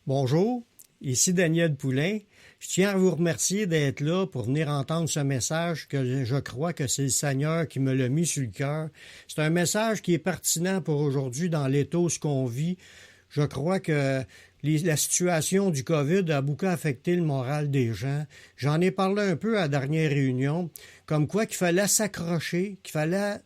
Bonjour, ici Daniel Poulain. Je tiens à vous remercier d'être là pour venir entendre ce message que je crois que c'est le Seigneur qui me l'a mis sur le cœur. C'est un message qui est pertinent pour aujourd'hui dans l'éthos qu'on vit. Je crois que la situation du COVID a beaucoup affecté le moral des gens. J'en ai parlé un peu à la dernière réunion, comme quoi qu'il fallait s'accrocher, qu'il fallait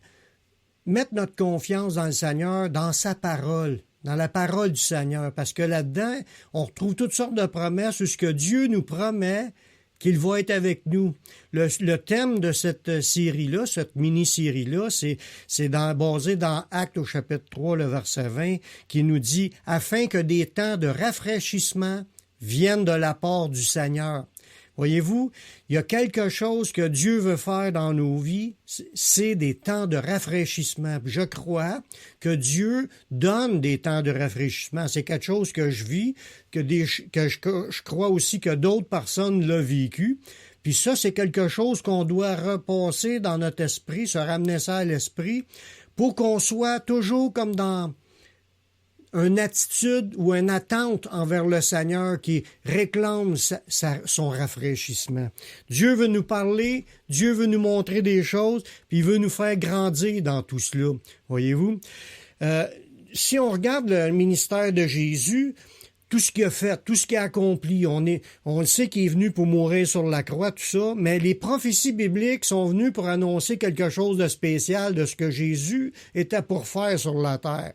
mettre notre confiance dans le Seigneur, dans sa parole, dans la parole du Seigneur, parce que là-dedans, on retrouve toutes sortes de promesses où ce que Dieu nous promet qu'il va être avec nous. Le thème de cette série-là, cette mini-série-là, c'est basé dans Actes au chapitre 3, le verset 20, qui nous dit « Afin que des temps de rafraîchissement viennent de la part du Seigneur ». Voyez-vous, il y a quelque chose que Dieu veut faire dans nos vies, c'est des temps de rafraîchissement. Je crois que Dieu donne des temps de rafraîchissement. C'est quelque chose que je vis, que je crois aussi que d'autres personnes l'ont vécu. Puis ça, c'est quelque chose qu'on doit repasser dans notre esprit, se ramener ça à l'esprit, pour qu'on soit toujours comme dans une attitude ou une attente envers le Seigneur qui réclame son rafraîchissement. Dieu veut nous parler, Dieu veut nous montrer des choses, puis il veut nous faire grandir dans tout cela. Voyez-vous? Si on regarde le ministère de Jésus, tout ce qu'il a fait, tout ce qu'il a accompli, on le sait qu'il est venu pour mourir sur la croix, tout ça, mais les prophéties bibliques sont venues pour annoncer quelque chose de spécial de ce que Jésus était pour faire sur la terre.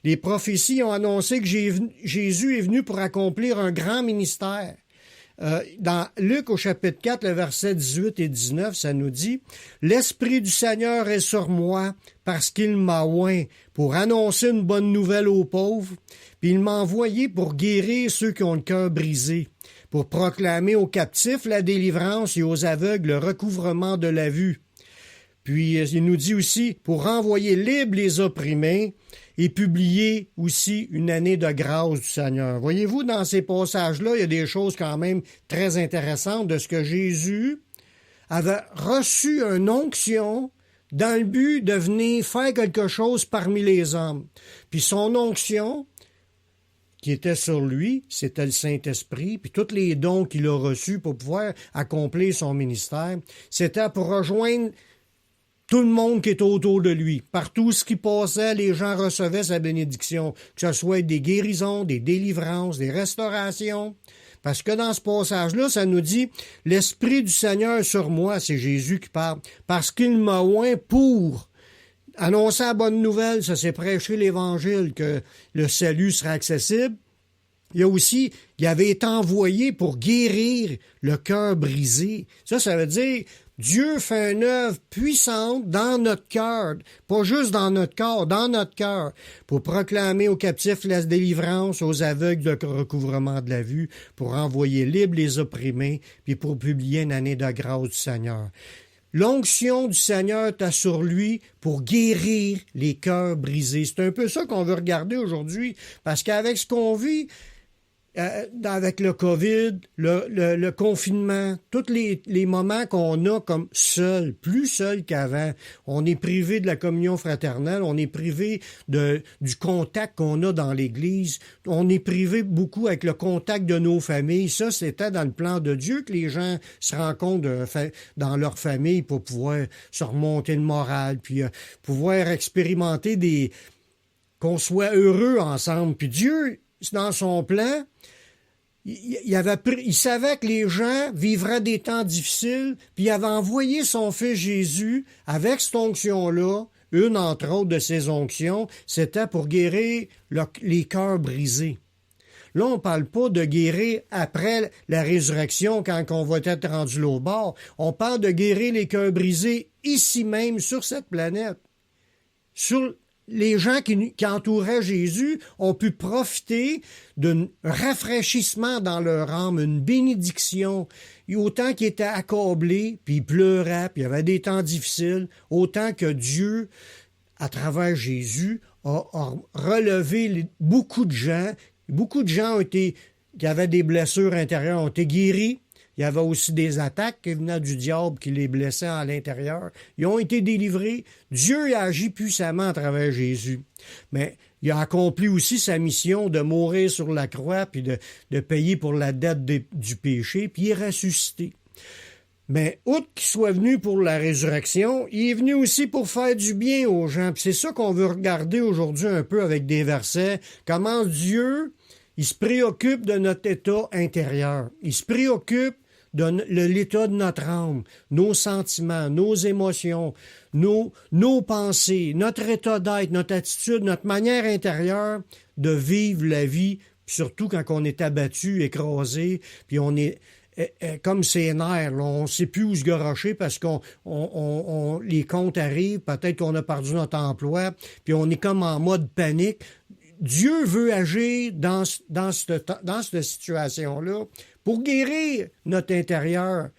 Les prophéties ont annoncé que Jésus est venu pour accomplir un grand ministère. Dans Luc au chapitre 4, le verset 18 et 19, ça nous dit « L'Esprit du Seigneur est sur moi parce qu'il m'a oint pour annoncer une bonne nouvelle aux pauvres, puis il m'a envoyé pour guérir ceux qui ont le cœur brisé, pour proclamer aux captifs la délivrance et aux aveugles le recouvrement de la vue. » Puis il nous dit aussi « Pour renvoyer libres les opprimés, et publier aussi une année de grâce du Seigneur. » Voyez-vous, dans ces passages-là, il y a des choses quand même très intéressantes de ce que Jésus avait reçu une onction dans le but de venir faire quelque chose parmi les hommes. Puis son onction, qui était sur lui, c'était le Saint-Esprit, puis tous les dons qu'il a reçus pour pouvoir accomplir son ministère, c'était pour rejoindre tout le monde qui est autour de lui. Partout ce qui passait, les gens recevaient sa bénédiction, que ce soit des guérisons, des délivrances, des restaurations. Parce que dans ce passage-là, ça nous dit « L'Esprit du Seigneur sur moi », c'est Jésus qui parle, « parce qu'il m'a oint pour annoncer la bonne nouvelle », ça c'est prêcher l'Évangile, que le salut sera accessible. Il y a aussi, il avait été envoyé pour guérir le cœur brisé. Ça veut dire Dieu fait une œuvre puissante dans notre cœur, pas juste dans notre corps, dans notre cœur, pour proclamer aux captifs la délivrance, aux aveugles le recouvrement de la vue, pour envoyer libres les opprimés, puis pour publier une année de grâce du Seigneur. L'onction du Seigneur est sur lui pour guérir les cœurs brisés. C'est un peu ça qu'on veut regarder aujourd'hui, parce qu'avec ce qu'on vit, avec le COVID, le confinement, tous les moments qu'on a comme seul, plus seul qu'avant, on est privé de la communion fraternelle, on est privé du contact qu'on a dans l'Église, on est privé beaucoup avec le contact de nos familles. Ça, c'était dans le plan de Dieu que les gens se rencontrent dans leur famille pour pouvoir se remonter le moral, puis pouvoir expérimenter qu'on soit heureux ensemble. Puis Dieu, dans son plan, il savait que les gens vivraient des temps difficiles, puis il avait envoyé son fils Jésus avec cette onction-là. Une, entre autres, de ces onctions, c'était pour guérir les cœurs brisés. Là, on ne parle pas de guérir après la résurrection, quand on va être rendu là au bord. On parle de guérir les cœurs brisés ici même, sur cette planète. Les gens qui entouraient Jésus ont pu profiter d'un rafraîchissement dans leur âme, une bénédiction. Et autant qu'ils étaient accablés, puis ils pleuraient, puis il y avait des temps difficiles, autant que Dieu, à travers Jésus, a relevé beaucoup de gens. Beaucoup de gens qui avaient des blessures intérieures ont été guéris. Il y avait aussi des attaques qui venaient du diable qui les blessaient à l'intérieur. Ils ont été délivrés. Dieu a agi puissamment à travers Jésus. Mais il a accompli aussi sa mission de mourir sur la croix, puis de payer pour la dette du péché, puis il est ressuscité. Mais outre qu'il soit venu pour la résurrection, il est venu aussi pour faire du bien aux gens. Puis c'est ça qu'on veut regarder aujourd'hui un peu avec des versets. Comment Dieu, il se préoccupe de notre état intérieur. Il se préoccupe de l'état de notre âme, nos sentiments, nos émotions, nos pensées, notre état d'être, notre attitude, notre manière intérieure de vivre la vie, surtout quand on est abattu, écrasé, puis on est comme ses nerfs, là, on ne sait plus où se garocher parce qu'on les comptes arrivent, peut-être qu'on a perdu notre emploi, puis on est comme en mode panique. Dieu veut agir dans cette situation-là pour guérir notre intérieur,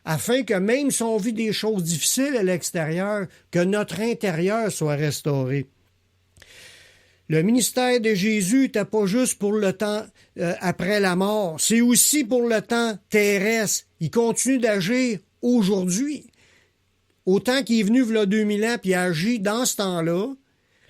afin que même si on vit des choses difficiles à l'extérieur, que notre intérieur soit restauré. Le ministère de Jésus n'était pas juste pour le temps après la mort, c'est aussi pour le temps terrestre. Il continue d'agir aujourd'hui. Autant qu'il est venu il y a 2000 ans puis il agit dans ce temps-là,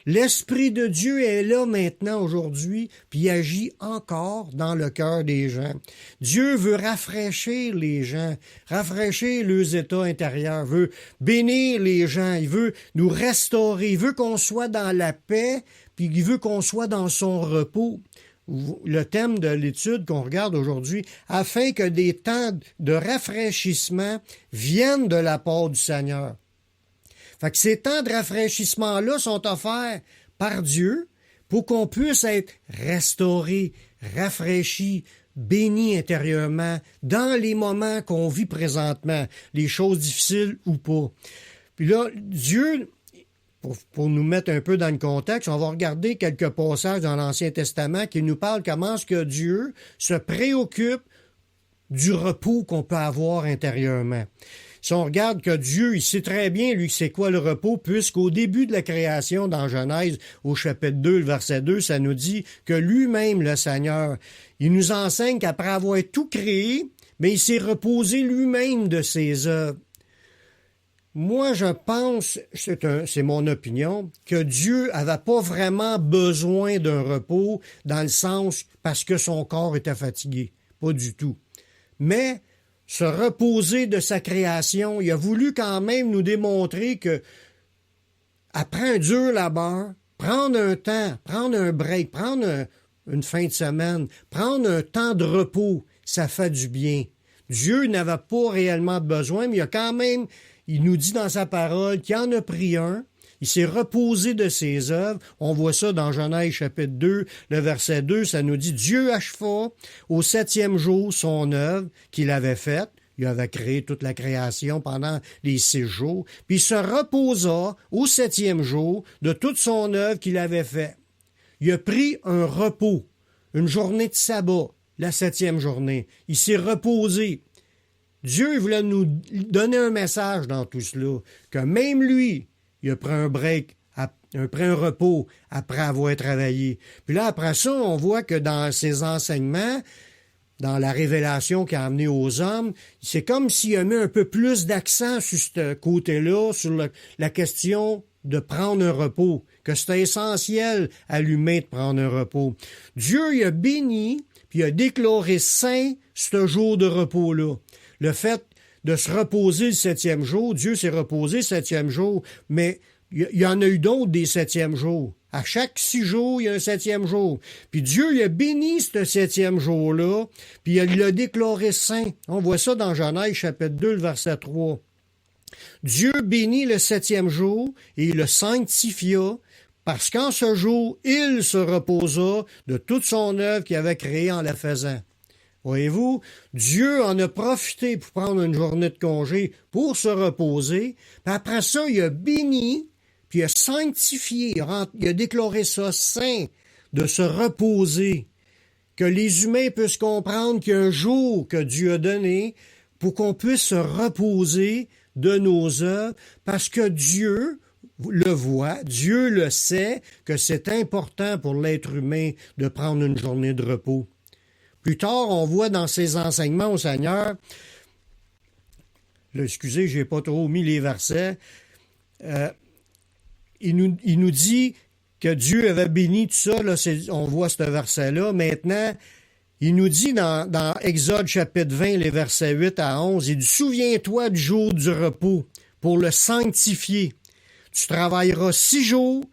l'Esprit de Dieu est là maintenant aujourd'hui puis il agit encore dans le cœur des gens. Dieu veut rafraîchir les gens, rafraîchir leurs états intérieurs, veut bénir les gens, il veut nous restaurer, il veut qu'on soit dans la paix puis il veut qu'on soit dans son repos. Le thème de l'étude qu'on regarde aujourd'hui, afin que des temps de rafraîchissement viennent de la part du Seigneur. Fait que ces temps de rafraîchissement-là sont offerts par Dieu pour qu'on puisse être restauré, rafraîchi, béni intérieurement dans les moments qu'on vit présentement, les choses difficiles ou pas. Puis là, Dieu... Pour nous mettre un peu dans le contexte, on va regarder quelques passages dans l'Ancien Testament qui nous parlent comment est-ce que Dieu se préoccupe du repos qu'on peut avoir intérieurement. Si on regarde que Dieu, il sait très bien, lui, c'est quoi le repos, puisqu'au début de la création, dans Genèse, au chapitre 2, le verset 2, ça nous dit que lui-même, le Seigneur, il nous enseigne qu'après avoir tout créé, mais il s'est reposé lui-même de ses œuvres. Moi, je pense, c'est mon opinion, que Dieu n'avait pas vraiment besoin d'un repos dans le sens parce que son corps était fatigué. Pas du tout. Mais se reposer de sa création, il a voulu quand même nous démontrer que après un dur labeur, prendre un temps, prendre un break, prendre une fin de semaine, prendre un temps de repos, ça fait du bien. Dieu n'avait pas réellement besoin, mais il nous dit dans sa parole qu'il en a pris un, il s'est reposé de ses œuvres. On voit ça dans Genèse chapitre 2, le verset 2, ça nous dit « Dieu acheva au 7e jour son œuvre qu'il avait faite. » Il avait créé toute la création pendant les 6 jours. Puis il se reposa au 7e jour de toute son œuvre qu'il avait faite. Il a pris un repos, une journée de sabbat, la 7e journée. Il s'est reposé. Dieu voulait nous donner un message dans tout cela, que même lui, il a pris un break, pris un repos après avoir travaillé. Puis là, après ça, on voit que dans ses enseignements, dans la révélation qu'il a amenée aux hommes, c'est comme s'il a mis un peu plus d'accent sur ce côté-là, sur la question de prendre un repos, que c'était essentiel à l'humain de prendre un repos. Dieu, il a béni, puis il a déclaré saint ce jour de repos-là. Le fait de se reposer le 7e jour, Dieu s'est reposé le 7e jour, mais il y en a eu d'autres des 7e jours. À chaque 6 jours, il y a un 7e jour. Puis Dieu, il a béni ce 7e jour-là, puis il l'a déclaré saint. On voit ça dans Genèse chapitre 2, le verset 3. Dieu bénit le 7e jour et il le sanctifia, parce qu'en ce jour, il se reposa de toute son œuvre qu'il avait créée en la faisant. Voyez-vous, Dieu en a profité pour prendre une journée de congé pour se reposer. Puis après ça, il a béni, puis il a sanctifié, il a déclaré ça saint, de se reposer. Que les humains puissent comprendre qu'il y a un jour que Dieu a donné pour qu'on puisse se reposer de nos œuvres, parce que Dieu le voit, Dieu le sait, que c'est important pour l'être humain de prendre une journée de repos. Plus tard, on voit dans ses enseignements au Seigneur, là, excusez, je n'ai pas trop mis les versets, il nous dit que Dieu avait béni tout ça, là, on voit ce verset-là. Maintenant, il nous dit dans Exode chapitre 20, les versets 8 à 11, il dit « Souviens-toi du jour du repos pour le sanctifier. Tu travailleras 6 jours,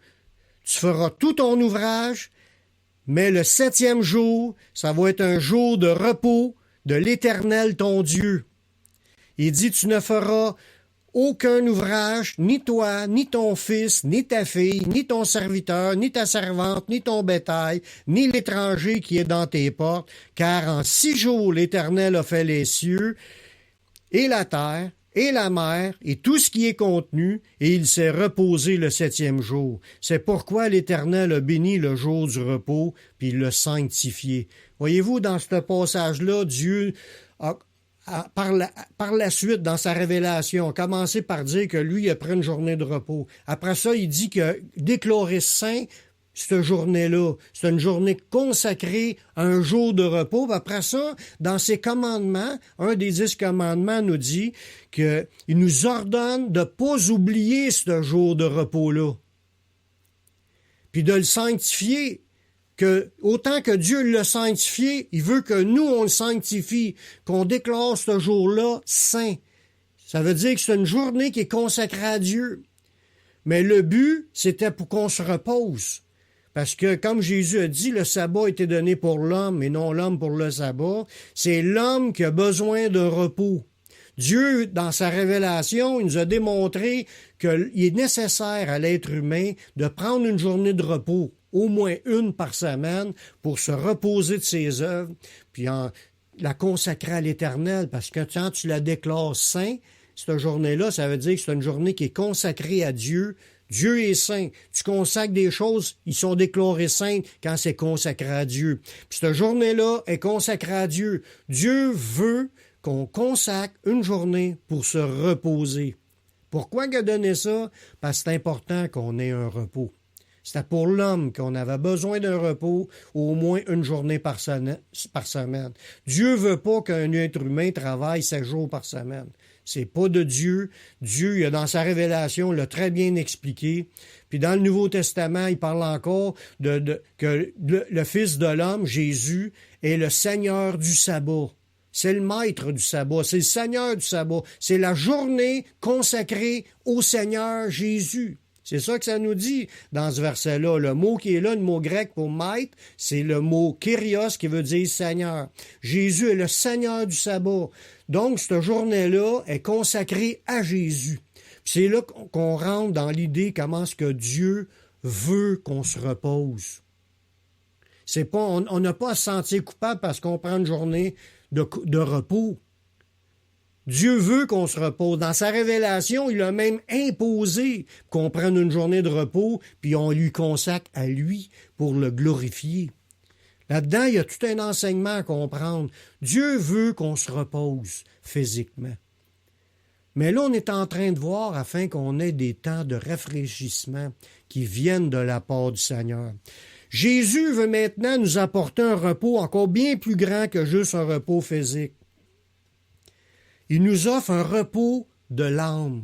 tu feras tout ton ouvrage, mais le 7e jour, ça va être un jour de repos de l'Éternel ton Dieu. » Il dit « Tu ne feras aucun ouvrage, ni toi, ni ton fils, ni ta fille, ni ton serviteur, ni ta servante, ni ton bétail, ni l'étranger qui est dans tes portes, car en 6 jours l'Éternel a fait les cieux et la terre et la mer et tout ce qui est contenu, et il s'est reposé le 7e jour. C'est pourquoi l'Éternel a béni le jour du repos, puis il l'a sanctifié. » Voyez-vous, dans ce passage-là, Dieu a par la suite, dans sa révélation, a commencé par dire que lui, il a pris une journée de repos. Après ça, il dit que déclarer saint, cette journée-là, c'est une journée consacrée à un jour de repos. Après ça, dans ses commandements, un des 10 commandements nous dit qu'il nous ordonne de ne pas oublier ce jour de repos-là, puis de le sanctifier. Que, autant que Dieu l'a sanctifié, il veut que nous, on le sanctifie, qu'on déclare ce jour-là saint. Ça veut dire que c'est une journée qui est consacrée à Dieu. Mais le but, c'était pour qu'on se repose. Parce que, comme Jésus a dit, le sabbat a été donné pour l'homme et non l'homme pour le sabbat. C'est l'homme qui a besoin d'un repos. Dieu, dans sa révélation, il nous a démontré qu'il est nécessaire à l'être humain de prendre une journée de repos, au moins une par semaine, pour se reposer de ses œuvres, puis la consacrer à l'Éternel, parce que quand tu la déclares saint, cette journée-là, ça veut dire que c'est une journée qui est consacrée à Dieu. Dieu est saint. Tu consacres des choses, ils sont déclarés saints quand c'est consacré à Dieu. Puis cette journée-là est consacrée à Dieu. Dieu veut qu'on consacre une journée pour se reposer. Pourquoi il a donné ça? Parce que c'est important qu'on ait un repos. C'était pour l'homme qu'on avait besoin d'un repos au moins une journée par semaine. Dieu veut pas qu'un être humain travaille 7 jours par semaine. C'est pas de Dieu. Dieu, dans sa révélation, l'a très bien expliqué. Puis dans le Nouveau Testament, il parle encore que le Fils de l'homme, Jésus, est le Seigneur du sabbat. C'est le maître du sabbat, c'est le Seigneur du sabbat. C'est la journée consacrée au Seigneur Jésus. C'est ça que ça nous dit dans ce verset-là. Le mot qui est là, le mot grec pour maître, c'est le mot kyrios qui veut dire Seigneur. Jésus est le Seigneur du sabbat. Donc, cette journée-là est consacrée à Jésus. C'est là qu'on rentre dans l'idée comment est-ce que Dieu veut qu'on se repose. C'est pas, on n'a pas à se sentir coupable parce qu'on prend une journée de repos. Dieu veut qu'on se repose. Dans sa révélation, il a même imposé qu'on prenne une journée de repos, puis on lui consacre à lui pour le glorifier. Là-dedans, il y a tout un enseignement à comprendre. Dieu veut qu'on se repose physiquement. Mais là, on est en train de voir afin qu'on ait des temps de rafraîchissement qui viennent de la part du Seigneur. Jésus veut maintenant nous apporter un repos encore bien plus grand que juste un repos physique. Il nous offre un repos de l'âme.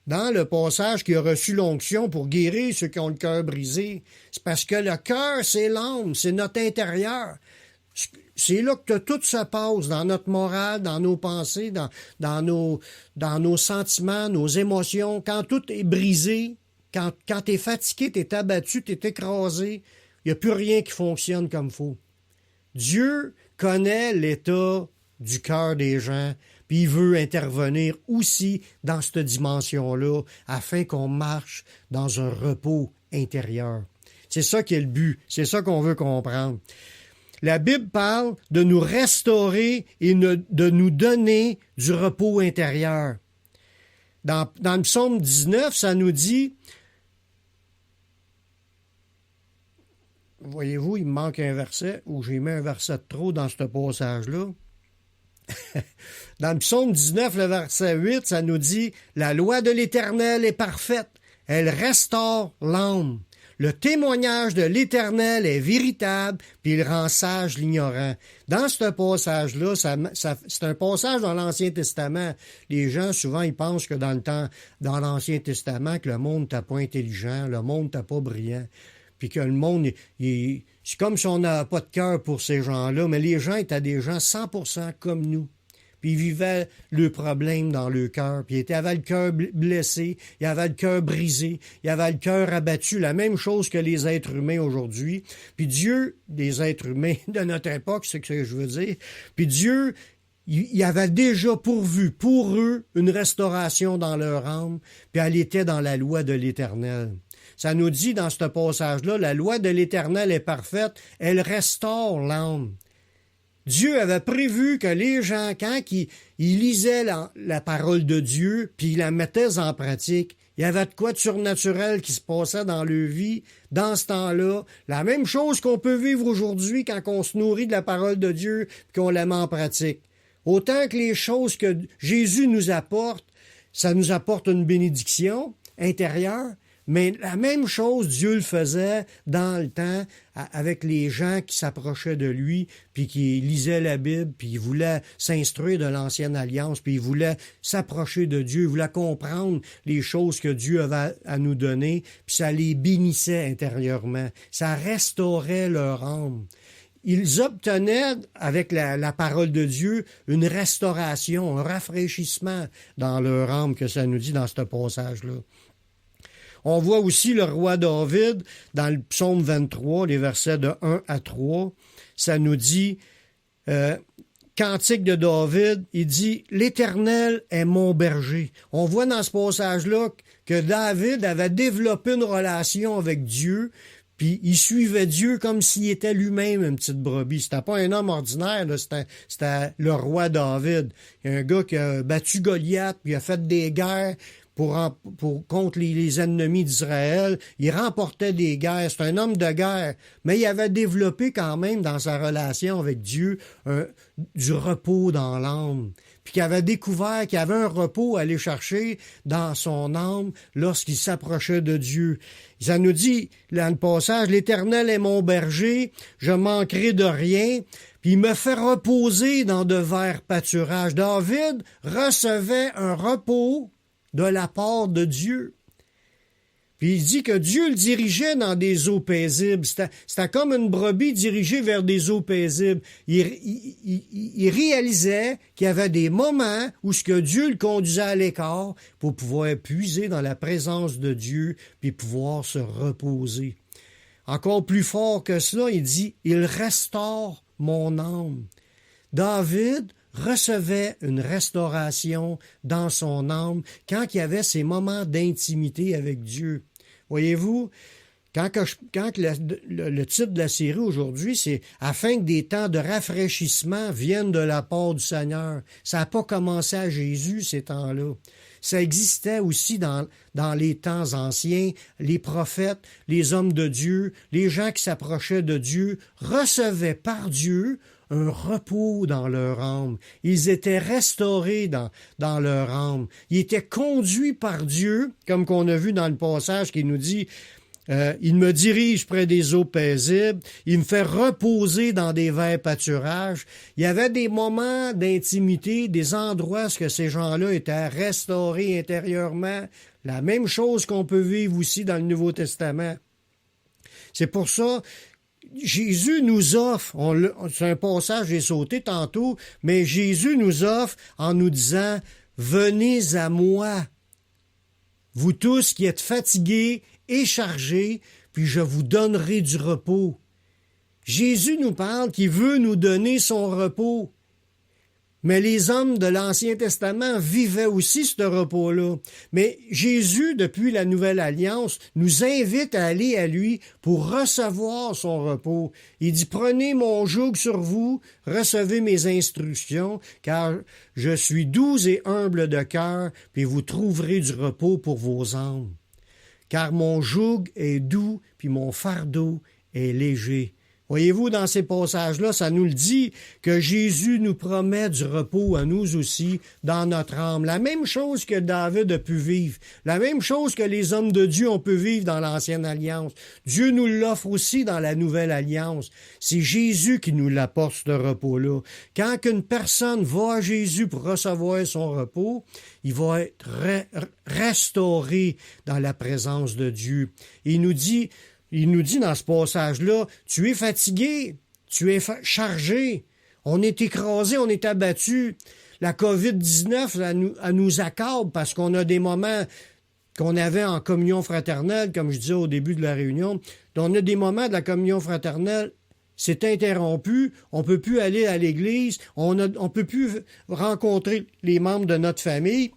Dans le passage qui a reçu l'onction pour guérir ceux qui ont le cœur brisé, c'est parce que le cœur, c'est l'âme, c'est notre intérieur. C'est là que tout se passe, dans notre morale, dans nos pensées, dans nos sentiments, nos émotions. Quand tout est brisé, quand tu es fatigué, tu es abattu, tu es écrasé, il n'y a plus rien qui fonctionne comme il faut. Dieu connaît l'état du cœur des gens, puis il veut intervenir aussi dans cette dimension-là afin qu'on marche dans un repos intérieur. C'est ça qui est le but, c'est ça qu'on veut comprendre. La Bible parle de nous restaurer et de nous donner du repos intérieur. Dans le psaume 19, ça nous dit, voyez-vous, il me manque un verset, ou j'ai mis un verset de trop dans ce passage-là. Dans le psaume 19, le verset 8, ça nous dit « La loi de l'Éternel est parfaite, elle restaure l'âme. Le témoignage de l'Éternel est véritable, puis il rend sage l'ignorant. Dans ce passage-là, c'est un passage dans l'Ancien Testament. Les gens, souvent, ils pensent que dans l'Ancien Testament, que le monde n'était pas intelligent, le monde n'était pas brillant, puis que le monde, c'est comme si on n'avait pas de cœur pour ces gens-là, mais les gens étaient des gens 100% comme nous. Puis ils vivaient le problème dans le cœur, puis ils avaient le cœur blessé, ils avaient le cœur brisé, ils avaient le cœur abattu, la même chose que les êtres humains aujourd'hui. Puis Dieu, des êtres humains de notre époque, c'est ce que je veux dire, puis Dieu, il avait déjà pourvu pour eux une restauration dans leur âme, puis elle était dans la loi de l'Éternel. Ça nous dit dans ce passage-là, la loi de l'Éternel est parfaite, elle restaure l'âme. Dieu avait prévu que les gens, quand ils lisaient la parole de Dieu, puis ils la mettaient en pratique, il y avait de quoi de surnaturel qui se passait dans leur vie, dans ce temps-là. La même chose qu'on peut vivre aujourd'hui quand on se nourrit de la parole de Dieu et qu'on la met en pratique. Autant que les choses que Jésus nous apporte, ça nous apporte une bénédiction intérieure, mais la même chose, Dieu le faisait dans le temps avec les gens qui s'approchaient de lui, puis qui lisaient la Bible, puis ils voulaient s'instruire de l'Ancienne Alliance, puis ils voulaient s'approcher de Dieu, ils voulaient comprendre les choses que Dieu avait à nous donner, puis ça les bénissait intérieurement. Ça restaurait leur âme. Ils obtenaient, avec la parole de Dieu, une restauration, un rafraîchissement dans leur âme, que ça nous dit dans ce passage-là. On voit aussi le roi David dans le psaume 23, les versets de 1 à 3. Ça nous dit, Cantique de David, il dit « L'Éternel est mon berger ». On voit dans ce passage-là que David avait développé une relation avec Dieu, puis il suivait Dieu comme s'il était lui-même une petite brebis. C'était pas un homme ordinaire, là, c'était le roi David. Il y a un gars qui a battu Goliath, puis il a fait des guerres, contre les ennemis d'Israël. Il remportait des guerres. C'est un homme de guerre. Mais il avait développé quand même dans sa relation avec Dieu du repos dans l'âme. Puis qu'il avait découvert qu'il y avait un repos à aller chercher dans son âme lorsqu'il s'approchait de Dieu. Ça nous dit, dans le passage, « L'Éternel est mon berger, je manquerai de rien. » Puis il me fait reposer dans de verts pâturages. David recevait un repos de la part de Dieu. Puis il dit que Dieu le dirigeait dans des eaux paisibles. C'était comme une brebis dirigée vers des eaux paisibles. Il réalisait qu'il y avait des moments où ce que Dieu le conduisait à l'écart pour pouvoir puiser dans la présence de Dieu puis pouvoir se reposer. Encore plus fort que cela, il dit « Il restaure mon âme ». David recevait une restauration dans son âme quand il y avait ces moments d'intimité avec Dieu. Voyez-vous, quand le titre de la série aujourd'hui, c'est « Afin que des temps de rafraîchissement viennent de la part du Seigneur ». Ça n'a pas commencé à Jésus, ces temps-là. Ça existait aussi dans les temps anciens, les prophètes, les hommes de Dieu, les gens qui s'approchaient de Dieu recevaient par Dieu un repos dans leur âme. Ils étaient restaurés dans leur âme. Ils étaient conduits par Dieu, comme qu'on a vu dans le passage qui nous dit il me dirige près des eaux paisibles, il me fait reposer dans des verts pâturages. Il y avait des moments d'intimité, des endroits où ces gens-là étaient restaurés intérieurement. La même chose qu'on peut vivre aussi dans le Nouveau Testament. C'est pour ça Jésus nous offre, c'est un passage, j'ai sauté tantôt, mais Jésus nous offre en nous disant « Venez à moi, vous tous qui êtes fatigués et chargés, puis je vous donnerai du repos. » Jésus nous parle qu'il veut nous donner son repos. Mais les hommes de l'Ancien Testament vivaient aussi ce repos-là. Mais Jésus, depuis la Nouvelle Alliance, nous invite à aller à lui pour recevoir son repos. Il dit, prenez mon joug sur vous, recevez mes instructions, car je suis doux et humble de cœur, puis vous trouverez du repos pour vos âmes. Car mon joug est doux, puis mon fardeau est léger. Voyez-vous, dans ces passages-là, ça nous le dit que Jésus nous promet du repos à nous aussi dans notre âme. La même chose que David a pu vivre, la même chose que les hommes de Dieu ont pu vivre dans l'Ancienne Alliance. Dieu nous l'offre aussi dans la Nouvelle Alliance. C'est Jésus qui nous l'apporte, ce repos-là. Quand une personne va à Jésus pour recevoir son repos, il va être restauré dans la présence de Dieu. Il nous dit dans ce passage-là, tu es fatigué, tu es chargé, on est écrasé, on est abattu. La COVID-19, elle nous accable parce qu'on a des moments qu'on avait en communion fraternelle, comme je disais au début de la réunion. On a des moments de la communion fraternelle, c'est interrompu, on ne peut plus aller à l'église, on ne peut plus rencontrer les membres de notre famille.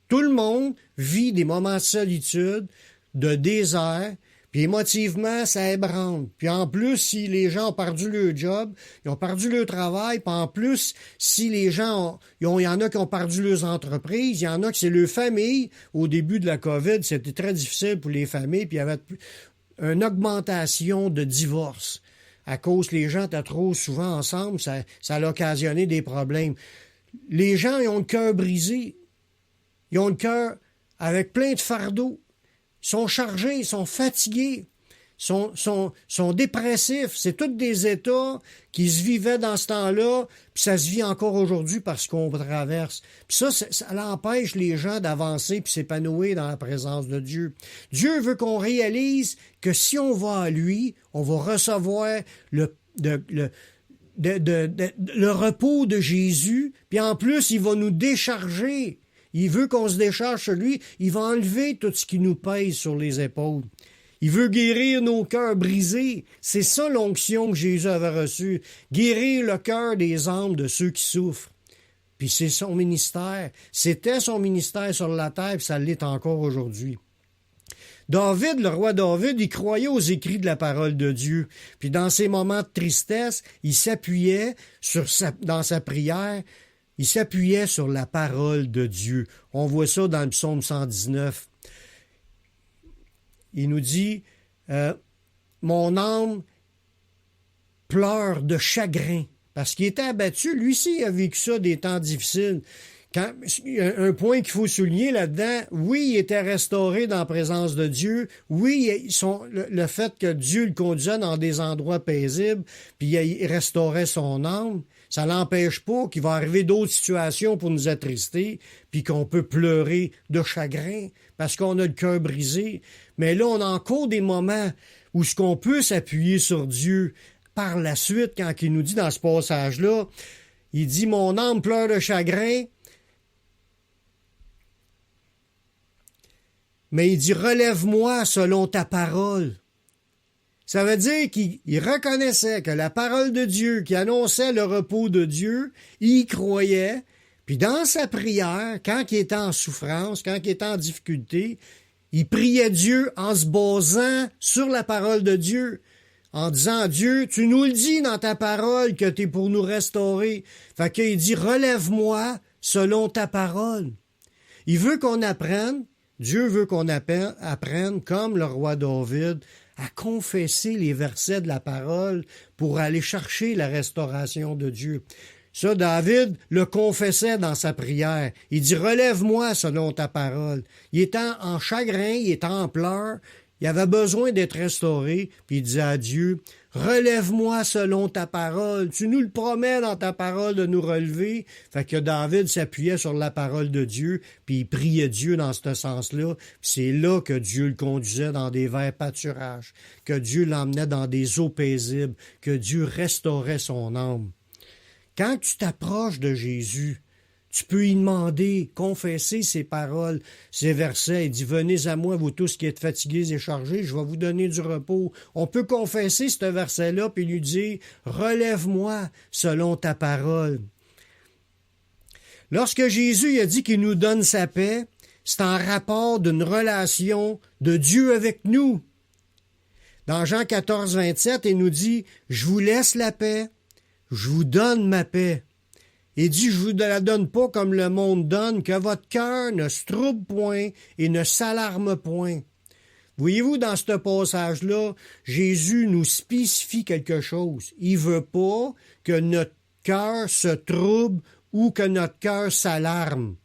Tout le monde vit des moments de solitude, de désert, puis émotivement, ça ébranle. Puis en plus, si les gens ont perdu leur job, ils ont perdu leur travail, puis en plus, si les gens il y en a qui ont perdu leurs entreprises, il y en a qui c'est leur famille. Au début de la COVID, c'était très difficile pour les familles, puis il y avait une augmentation de divorces. À cause que les gens étaient trop souvent ensemble, ça a occasionné des problèmes. Les gens, ils ont le cœur brisé. Ils ont le cœur avec plein de fardeaux. Ils sont chargés, ils sont fatigués, sont dépressifs. C'est tous des états qui se vivaient dans ce temps-là, puis ça se vit encore aujourd'hui parce qu'on traverse. Puis ça empêche les gens d'avancer puis s'épanouir dans la présence de Dieu. Dieu veut qu'on réalise que si on va à lui, on va recevoir le repos de Jésus, puis en plus, il va nous décharger. Il veut qu'on se décharge sur lui. Il va enlever tout ce qui nous pèse sur les épaules. Il veut guérir nos cœurs brisés. C'est ça l'onction que Jésus avait reçue. Guérir le cœur des âmes de ceux qui souffrent. Puis c'est son ministère. C'était son ministère sur la terre, puis ça l'est encore aujourd'hui. David, le roi David, il croyait aux écrits de la parole de Dieu. Puis dans ses moments de tristesse, il s'appuyait dans sa prière. Il s'appuyait sur la parole de Dieu. On voit ça dans le psaume 119. Il nous dit mon âme pleure de chagrin. Parce qu'il était abattu. Lui aussi, il a vécu ça des temps difficiles. Un point qu'il faut souligner là-dedans, oui, il était restauré dans la présence de Dieu. Oui, le fait que Dieu le conduisait dans des endroits paisibles, puis il restaurait son âme. Ça n'empêche pas qu'il va arriver d'autres situations pour nous attrister, puis qu'on peut pleurer de chagrin parce qu'on a le cœur brisé. Mais là, on a encore des moments où ce qu'on peut s'appuyer sur Dieu. Par la suite, quand il nous dit dans ce passage-là, il dit « Mon âme pleure de chagrin », mais il dit « Relève-moi selon ta parole ». Ça veut dire qu'il reconnaissait que la parole de Dieu, qui annonçait le repos de Dieu, il y croyait. Puis dans sa prière, quand il était en souffrance, quand il était en difficulté, il priait Dieu en se basant sur la parole de Dieu, en disant « Dieu, tu nous le dis dans ta parole que tu es pour nous restaurer. » Fait qu'il dit « Relève-moi selon ta parole. » Il veut qu'on apprenne, Dieu veut qu'on apprenne, comme le roi David, à confesser les versets de la parole pour aller chercher la restauration de Dieu. Ça, David le confessait dans sa prière. Il dit « Relève-moi selon ta parole. » Il était en chagrin, il était en pleurs, il avait besoin d'être restauré, puis il disait à Dieu « Relève-moi selon ta parole. Tu nous le promets dans ta parole de nous relever. » Fait que David s'appuyait sur la parole de Dieu, puis il priait Dieu dans ce sens-là. C'est là que Dieu le conduisait dans des verts pâturages, que Dieu l'emmenait dans des eaux paisibles, que Dieu restaurait son âme. Quand tu t'approches de Jésus, tu peux y demander, confesser ses paroles, ses versets. Il dit « Venez à moi, vous tous qui êtes fatigués et chargés, je vais vous donner du repos. » On peut confesser ce verset-là puis lui dire « Relève-moi selon ta parole. » Lorsque Jésus a dit qu'il nous donne sa paix, c'est en rapport d'une relation de Dieu avec nous. Dans Jean 14, 27, il nous dit « Je vous laisse la paix, je vous donne ma paix. » Il dit, je vous la donne pas comme le monde donne, que votre cœur ne se trouble point et ne s'alarme point. Voyez-vous, dans ce passage-là, Jésus nous spécifie quelque chose. Il veut pas que notre cœur se trouble ou que notre cœur s'alarme.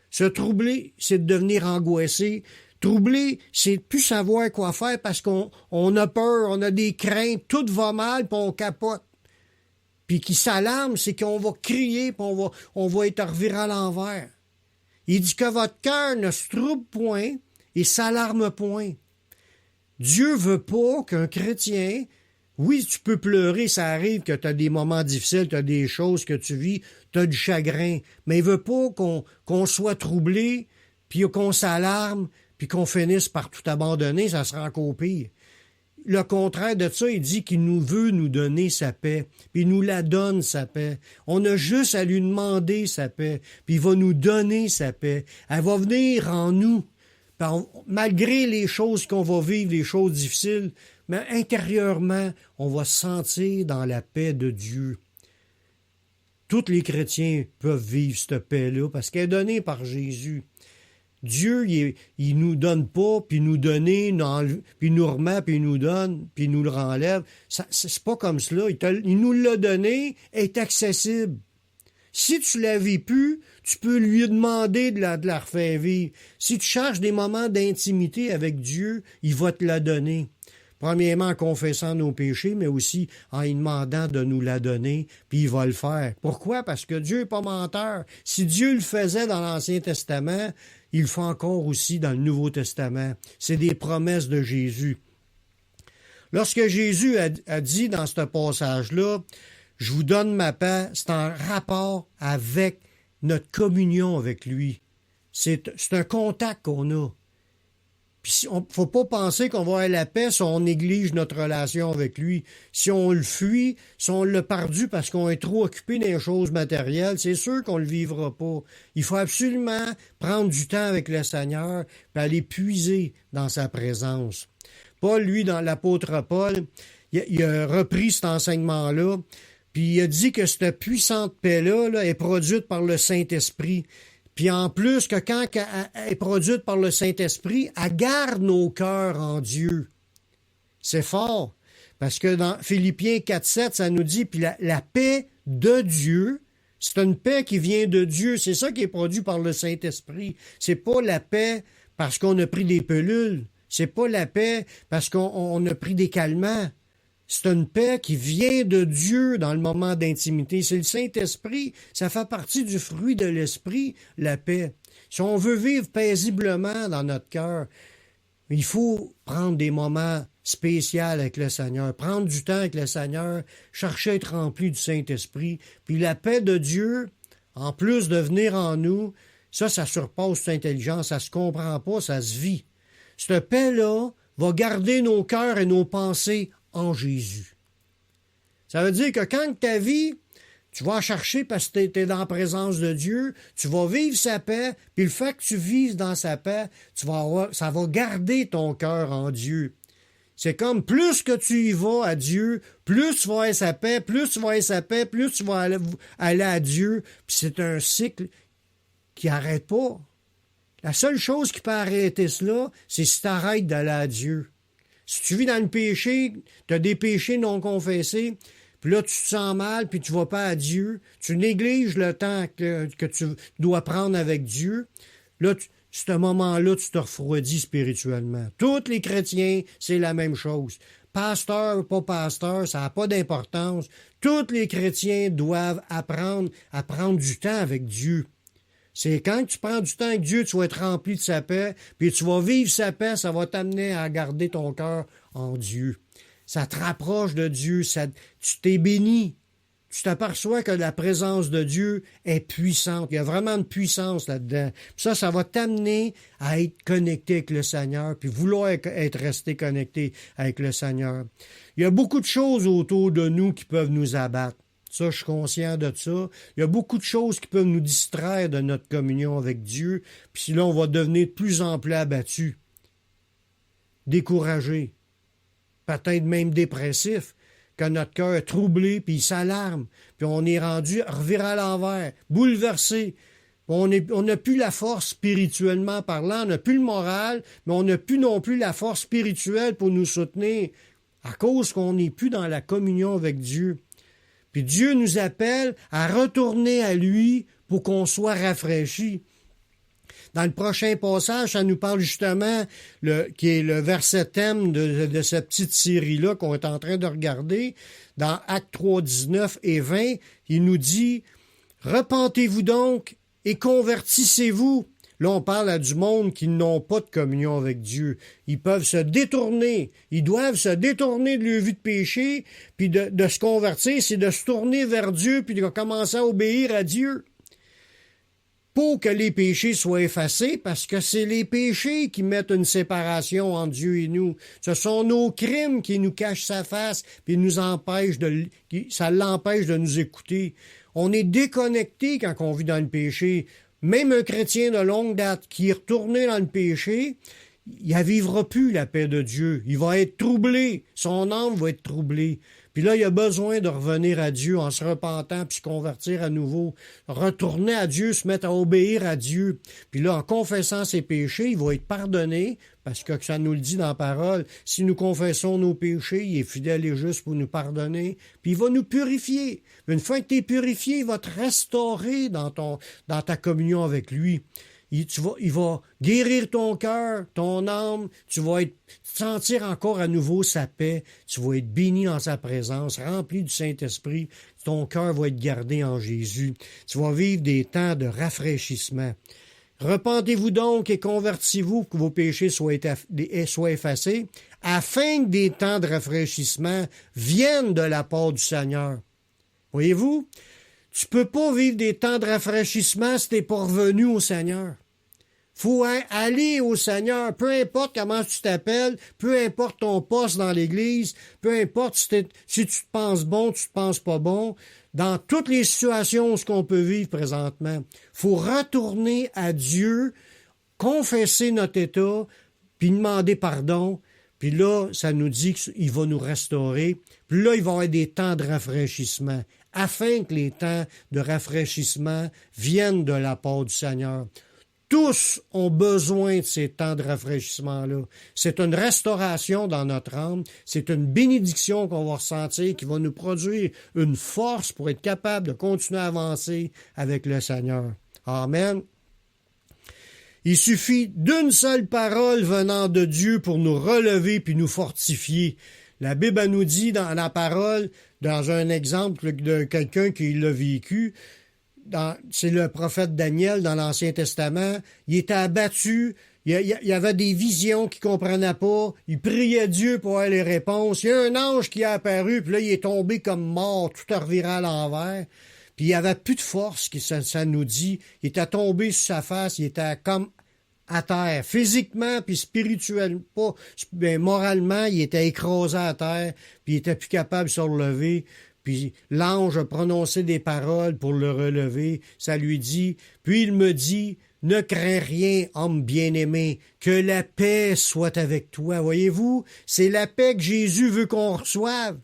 Se troubler, c'est de devenir angoissé. Troubler, c'est de plus savoir quoi faire parce qu'on a peur, on a des craintes, tout va mal, puis on capote. Puis qui s'alarme, c'est qu'on va crier, puis on va être reviré à l'envers. Il dit que votre cœur ne se trouble point et s'alarme point. Dieu veut pas qu'un chrétien, oui, tu peux pleurer, ça arrive que tu as des moments difficiles, tu as des choses que tu vis, tu as du chagrin, mais il veut pas qu'on soit troublé, puis qu'on s'alarme, puis qu'on finisse par tout abandonner, ça sera encore pire. Le contraire de ça, il dit qu'il nous veut nous donner sa paix, puis il nous la donne, sa paix. On a juste à lui demander sa paix, puis il va nous donner sa paix. Elle va venir en nous, malgré les choses qu'on va vivre, les choses difficiles, mais intérieurement, on va se sentir dans la paix de Dieu. Tous les chrétiens peuvent vivre cette paix-là, parce qu'elle est donnée par Jésus. Dieu, il nous donne pas, puis nous donne, puis nous remet, puis il nous donne, puis il nous le renlève. C'est pas comme cela. Il nous l'a donné, est accessible. Si tu la vis plus, tu peux lui demander de la refaire vivre. Si tu cherches des moments d'intimité avec Dieu, il va te la donner. Premièrement, en confessant nos péchés, mais aussi en lui demandant de nous la donner, puis il va le faire. Pourquoi? Parce que Dieu n'est pas menteur. Si Dieu le faisait dans l'Ancien Testament, il le fait encore aussi dans le Nouveau Testament. C'est des promesses de Jésus. Lorsque Jésus a dit dans ce passage-là, « Je vous donne ma paix », c'est en rapport avec notre communion avec lui. C'est un contact qu'on a. Puis il ne faut pas penser qu'on va avoir la paix si on néglige notre relation avec lui. Si on le fuit, si on l'a perdu parce qu'on est trop occupé des choses matérielles, c'est sûr qu'on ne le vivra pas. Il faut absolument prendre du temps avec le Seigneur et aller puiser dans sa présence. Paul, lui, dans l'apôtre Paul, il a repris cet enseignement-là, puis il a dit que cette puissante paix-là est produite par le Saint-Esprit. Puis en plus, que quand elle est produite par le Saint-Esprit, elle garde nos cœurs en Dieu. C'est fort, parce que dans Philippiens 4,7, ça nous dit, puis la paix de Dieu, c'est une paix qui vient de Dieu. C'est ça qui est produit par le Saint-Esprit. C'est pas la paix parce qu'on a pris des pilules. C'est pas la paix parce qu'on a pris des calmants. C'est une paix qui vient de Dieu dans le moment d'intimité. C'est le Saint-Esprit. Ça fait partie du fruit de l'Esprit, la paix. Si on veut vivre paisiblement dans notre cœur, il faut prendre des moments spéciaux avec le Seigneur, prendre du temps avec le Seigneur, chercher à être rempli du Saint-Esprit. Puis la paix de Dieu, en plus de venir en nous, ça surpasse toute intelligence. Ça se comprend pas, ça se vit. Cette paix-là va garder nos cœurs et nos pensées en Jésus. Ça veut dire que quand ta vie, tu vas chercher parce que tu es dans la présence de Dieu, tu vas vivre sa paix, puis le fait que tu vives dans sa paix, ça va garder ton cœur en Dieu. C'est comme plus que tu y vas à Dieu, plus tu vas avoir sa paix, plus tu vas avoir sa paix, plus tu vas aller à Dieu, puis c'est un cycle qui n'arrête pas. La seule chose qui peut arrêter cela, c'est si tu arrêtes d'aller à Dieu. Si tu vis dans le péché, tu as des péchés non confessés, puis là, tu te sens mal, puis tu ne vas pas à Dieu, tu négliges le temps que tu dois prendre avec Dieu, là, ce moment-là, tu te refroidis spirituellement. Tous les chrétiens, c'est la même chose. Pasteur, pas pasteur, ça n'a pas d'importance. Tous les chrétiens doivent apprendre à prendre du temps avec Dieu. C'est quand tu prends du temps avec Dieu, tu vas être rempli de sa paix, puis tu vas vivre sa paix, ça va t'amener à garder ton cœur en Dieu. Ça te rapproche de Dieu, tu t'es béni. Tu t'aperçois que la présence de Dieu est puissante. Il y a vraiment une puissance là-dedans. Ça va t'amener à être connecté avec le Seigneur, puis vouloir être resté connecté avec le Seigneur. Il y a beaucoup de choses autour de nous qui peuvent nous abattre. Ça, je suis conscient de ça. Il y a beaucoup de choses qui peuvent nous distraire de notre communion avec Dieu. Puis là, on va devenir de plus en plus abattu, découragé, peut-être même dépressif, que notre cœur est troublé, puis il s'alarme, puis on est rendu reviré à l'envers, bouleversé. On n'a plus la force spirituellement parlant, on n'a plus le moral, mais on n'a plus non plus la force spirituelle pour nous soutenir à cause qu'on n'est plus dans la communion avec Dieu. Puis Dieu nous appelle à retourner à lui pour qu'on soit rafraîchi. Dans le prochain passage, ça nous parle justement, qui est le verset thème de cette petite série-là qu'on est en train de regarder, dans Actes 3, 19 et 20, il nous dit « Repentez-vous donc et convertissez-vous ». Là, on parle à du monde qui n'ont pas de communion avec Dieu. Ils peuvent se détourner. Ils doivent se détourner de leur vie de péché, puis de se convertir, c'est de se tourner vers Dieu, puis de commencer à obéir à Dieu. Pour que les péchés soient effacés, parce que c'est les péchés qui mettent une séparation entre Dieu et nous. Ce sont nos crimes qui nous cachent sa face, puis ça l'empêche de nous écouter. On est déconnecté quand on vit dans le péché. Même un chrétien de longue date qui est retourné dans le péché, il ne vivra plus la paix de Dieu. Il va être troublé. Son âme va être troublée. Puis là, il a besoin de revenir à Dieu en se repentant puis se convertir à nouveau. Retourner à Dieu, se mettre à obéir à Dieu. Puis là, en confessant ses péchés, il va être pardonné parce que ça nous le dit dans la parole. Si nous confessons nos péchés, il est fidèle et juste pour nous pardonner. Puis il va nous purifier. Une fois que tu es purifié, il va te restaurer dans ta communion avec lui. Il va guérir ton cœur, ton âme, tu vas sentir encore à nouveau sa paix, tu vas être béni dans sa présence, rempli du Saint-Esprit, ton cœur va être gardé en Jésus. Tu vas vivre des temps de rafraîchissement. Repentez-vous donc et convertissez-vous, que vos péchés soient effacés, afin que des temps de rafraîchissement viennent de la part du Seigneur. Voyez-vous, tu peux pas vivre des temps de rafraîchissement si tu n'es pas revenu au Seigneur. Faut aller au Seigneur, peu importe comment tu t'appelles, peu importe ton poste dans l'Église, peu importe si tu te penses bon, tu te penses pas bon, dans toutes les situations où on peut vivre présentement, faut retourner à Dieu, confesser notre état, puis demander pardon, puis là, ça nous dit qu'il va nous restaurer, puis là, il va y avoir des temps de rafraîchissement, afin que les temps de rafraîchissement viennent de la part du Seigneur. Tous ont besoin de ces temps de rafraîchissement-là. C'est une restauration dans notre âme. C'est une bénédiction qu'on va ressentir qui va nous produire une force pour être capable de continuer à avancer avec le Seigneur. Amen. Il suffit d'une seule parole venant de Dieu pour nous relever puis nous fortifier. La Bible elle nous dit dans la parole, dans un exemple de quelqu'un qui l'a vécu, c'est le prophète Daniel dans l'Ancien Testament, il était abattu, il y avait des visions qu'il ne comprenait pas, il priait Dieu pour avoir les réponses, il y a un ange qui est apparu, puis là il est tombé comme mort, tout reviré à l'envers, puis il n'y avait plus de force, ça nous dit, il était tombé sur sa face, il était comme à terre, physiquement puis spirituellement, moralement, il était écrasé à terre, puis il était plus capable de se relever. Puis l'ange a prononcé des paroles pour le relever. Ça lui dit, puis il me dit, ne crains rien, homme bien-aimé, que la paix soit avec toi. Voyez-vous, c'est la paix que Jésus veut qu'on reçoive.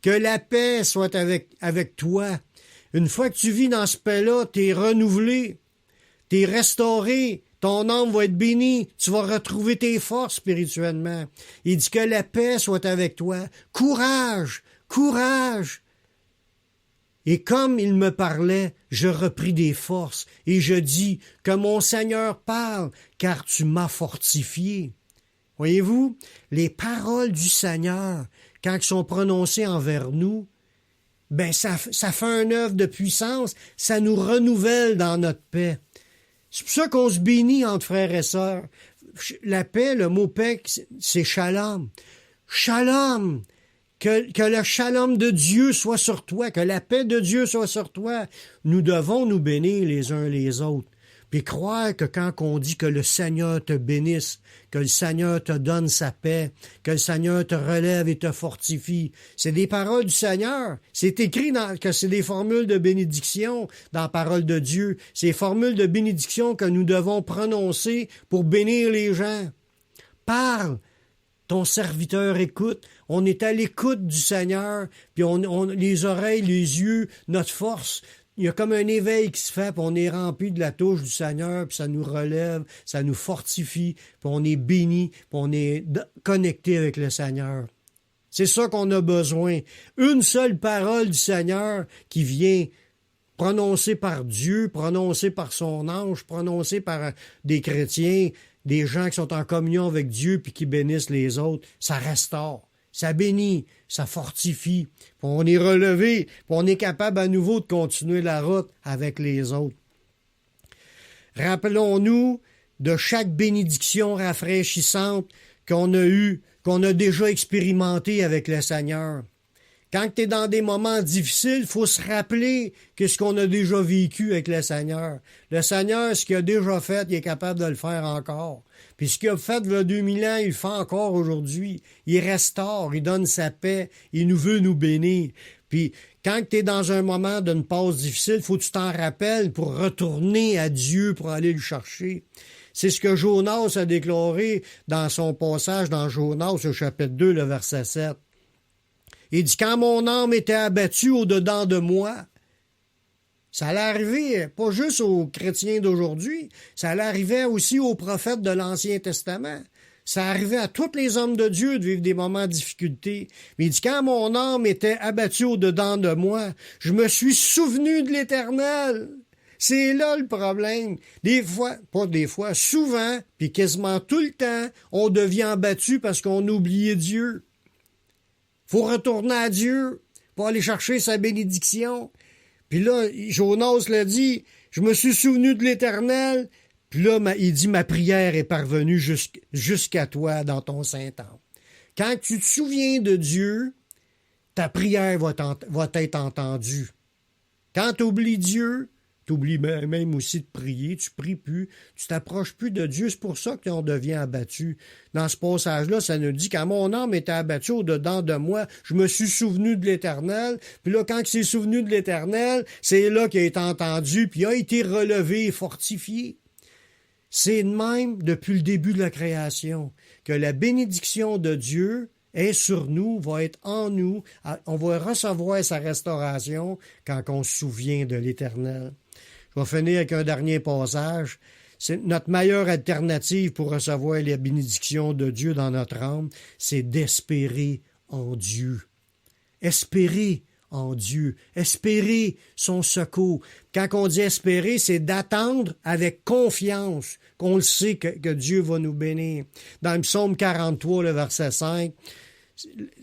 Que la paix soit avec toi. Une fois que tu vis dans ce paix-là, t'es renouvelé, t'es restauré, ton âme va être bénie, tu vas retrouver tes forces spirituellement. Il dit que la paix soit avec toi. Courage! Courage! Et comme il me parlait, je repris des forces, et je dis que mon Seigneur parle, car tu m'as fortifié. Voyez-vous, les paroles du Seigneur, quand elles sont prononcées envers nous, ça fait un œuvre de puissance, ça nous renouvelle dans notre paix. C'est pour ça qu'on se bénit entre frères et sœurs. La paix, le mot paix, c'est shalom. Shalom! Que le shalom de Dieu soit sur toi, que la paix de Dieu soit sur toi. Nous devons nous bénir les uns les autres. Puis croire que quand on dit que le Seigneur te bénisse, que le Seigneur te donne sa paix, que le Seigneur te relève et te fortifie, c'est des paroles du Seigneur. C'est écrit que c'est des formules de bénédiction dans la parole de Dieu. C'est des formules de bénédiction que nous devons prononcer pour bénir les gens. Parle. Ton serviteur écoute. On est à l'écoute du Seigneur, puis on les oreilles, les yeux, notre force. il y a comme un éveil qui se fait, puis on est rempli de la touche du Seigneur, puis ça nous relève, ça nous fortifie, puis on est béni, puis on est connecté avec le Seigneur. C'est ça qu'on a besoin. Une seule parole du Seigneur qui vient prononcée par Dieu, prononcée par son ange, prononcée par des chrétiens, des gens qui sont en communion avec Dieu puis qui bénissent les autres, ça restaure. Ça bénit, ça fortifie, puis on est relevé, puis on est capable à nouveau de continuer la route avec les autres. Rappelons-nous de chaque bénédiction rafraîchissante qu'on a eue, qu'on a déjà expérimentée avec le Seigneur. Quand tu es dans des moments difficiles, il faut se rappeler que ce qu'on a déjà vécu avec le Seigneur. Le Seigneur, ce qu'il a déjà fait, il est capable de le faire encore. Puis ce qu'il a fait il y a 2000 ans, il le fait encore aujourd'hui. Il restaure, il donne sa paix, il nous veut nous bénir. Puis quand tu es dans un moment d'une pause difficile, il faut que tu t'en rappelles pour retourner à Dieu, pour aller le chercher. C'est ce que Jonas a déclaré dans son passage dans Jonas, au chapitre 2, le verset 7. Il dit, quand mon âme était abattue au-dedans de moi, ça allait arriver pas juste aux chrétiens d'aujourd'hui, ça allait arriver aussi aux prophètes de l'Ancien Testament. Ça arrivait à tous les hommes de Dieu de vivre des moments de difficulté. Mais il dit, quand mon âme était abattue au-dedans de moi, je me suis souvenu de l'Éternel. C'est là le problème. Des fois, pas des fois, souvent, puis quasiment tout le temps, on devient abattu parce qu'on a oublié Dieu. Faut retourner à Dieu pour aller chercher sa bénédiction. Puis là, Jonas l'a dit, je me suis souvenu de l'Éternel. Puis là, il dit, ma prière est parvenue jusqu'à toi dans ton Saint-Temple. Quand tu te souviens de Dieu, ta prière va être entendue. Quand tu oublies Dieu, tu oublies même aussi de prier, tu pries plus, tu t'approches plus de Dieu. C'est pour ça qu'on devient abattu. Dans ce passage-là, ça nous dit, quand mon âme était abattue au-dedans de moi, je me suis souvenu de l'Éternel. Puis là, quand il s'est souvenu de l'Éternel, c'est là qu'il a été entendu, puis il a été relevé et fortifié. C'est de même depuis le début de la création, que la bénédiction de Dieu est sur nous, va être en nous, on va recevoir sa restauration quand on se souvient de l'Éternel. Je vais finir avec un dernier passage. C'est notre meilleure alternative pour recevoir les bénédictions de Dieu dans notre âme, c'est d'espérer en Dieu. Espérer en Dieu. Espérer son secours. Quand on dit espérer, c'est d'attendre avec confiance qu'on le sait que Dieu va nous bénir. Dans le psaume 43, le verset 5,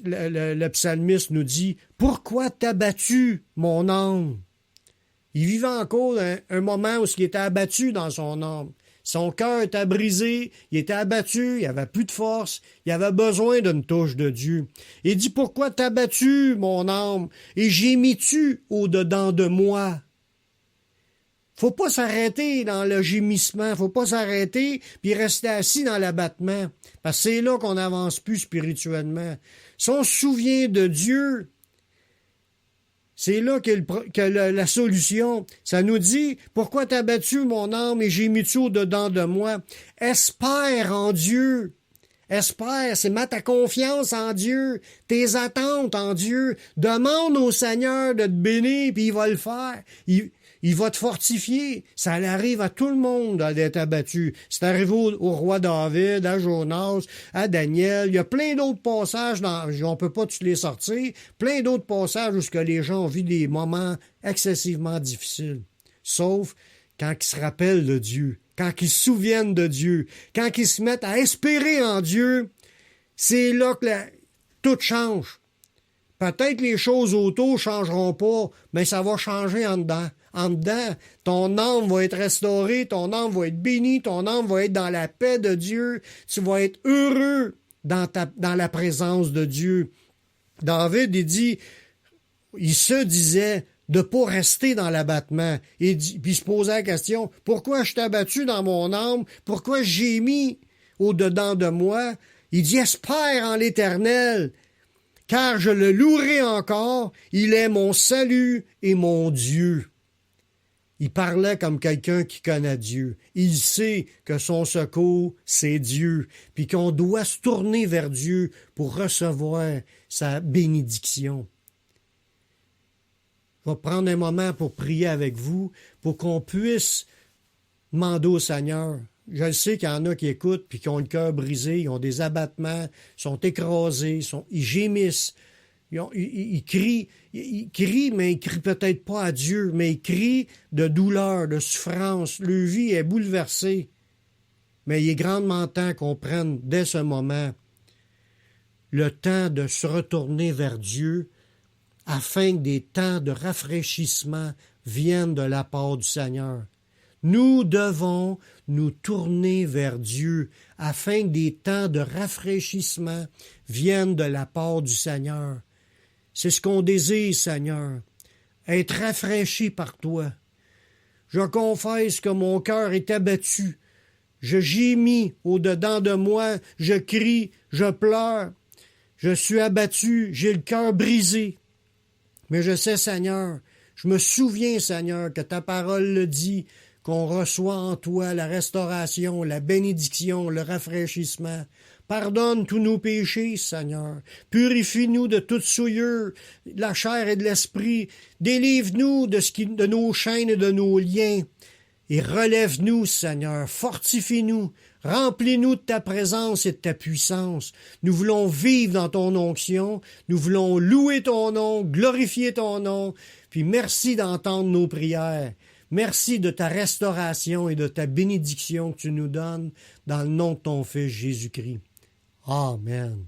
le psalmiste nous dit « Pourquoi t'as battu, mon âme? » Il vivait encore un moment où il était abattu dans son âme. Son cœur était brisé, il était abattu, il avait plus de force, il avait besoin d'une touche de Dieu. Il dit, pourquoi t'as battu, mon âme, et gémis-tu au-dedans de moi? Faut pas s'arrêter dans le gémissement, faut pas s'arrêter puis rester assis dans l'abattement, parce que c'est là qu'on n'avance plus spirituellement. Si on se souvient de Dieu, c'est là que la solution. Ça nous dit, pourquoi t'as battu mon âme et j'ai mis tout au-dedans de moi? Espère en Dieu. Espère, c'est mettre ta confiance en Dieu, tes attentes en Dieu. Demande au Seigneur de te bénir, puis il va le faire. Il va te fortifier. Ça arrive à tout le monde d'être abattu. C'est arrivé au roi David, à Jonas, à Daniel. Il y a plein d'autres passages, on peut pas tous les sortir, plein d'autres passages où les gens ont vu des moments excessivement difficiles. Sauf quand ils se rappellent de Dieu, quand ils se souviennent de Dieu, quand ils se mettent à espérer en Dieu, c'est là que tout change. Peut-être les choses autour ne changeront pas, mais ça va changer en dedans. En dedans, ton âme va être restaurée, ton âme va être bénie, ton âme va être dans la paix de Dieu. Tu vas être heureux dans la présence de Dieu. David, il se disait de ne pas rester dans l'abattement. Puis il se posait la question, pourquoi je t'ai abattu dans mon âme? Pourquoi j'ai mis au-dedans de moi? Il dit, espère en l'Éternel, car je le louerai encore, il est mon salut et mon Dieu. Il parlait comme quelqu'un qui connaît Dieu. Il sait que son secours, c'est Dieu, puis qu'on doit se tourner vers Dieu pour recevoir sa bénédiction. Je vais prendre un moment pour prier avec vous, pour qu'on puisse demander au Seigneur. Je sais qu'il y en a qui écoutent puis qui ont le cœur brisé, ils ont des abattements, sont écrasés, ils gémissent, ils crient, mais ils crient peut-être pas à Dieu, mais ils crient de douleur, de souffrance. Leur vie est bouleversée. Mais il est grandement temps qu'on prenne dès ce moment le temps de se retourner vers Dieu afin que des temps de rafraîchissement viennent de la part du Seigneur. Nous devons nous tourner vers Dieu afin que des temps de rafraîchissement viennent de la part du Seigneur. C'est ce qu'on désire, Seigneur, être rafraîchi par toi. Je confesse que mon cœur est abattu. Je gémis au-dedans de moi, je crie, je pleure. Je suis abattu, j'ai le cœur brisé. Mais je sais, Seigneur, je me souviens, Seigneur, que ta parole le dit, qu'on reçoit en toi la restauration, la bénédiction, le rafraîchissement. Pardonne tous nos péchés, Seigneur. Purifie-nous de toute souillure, de la chair et de l'esprit. Délivre-nous de nos chaînes et de nos liens. Et relève-nous, Seigneur. Fortifie-nous. Remplis-nous de ta présence et de ta puissance. Nous voulons vivre dans ton onction. Nous voulons louer ton nom, glorifier ton nom. Puis merci d'entendre nos prières. Merci de ta restauration et de ta bénédiction que tu nous donnes dans le nom de ton Fils Jésus-Christ. Amen.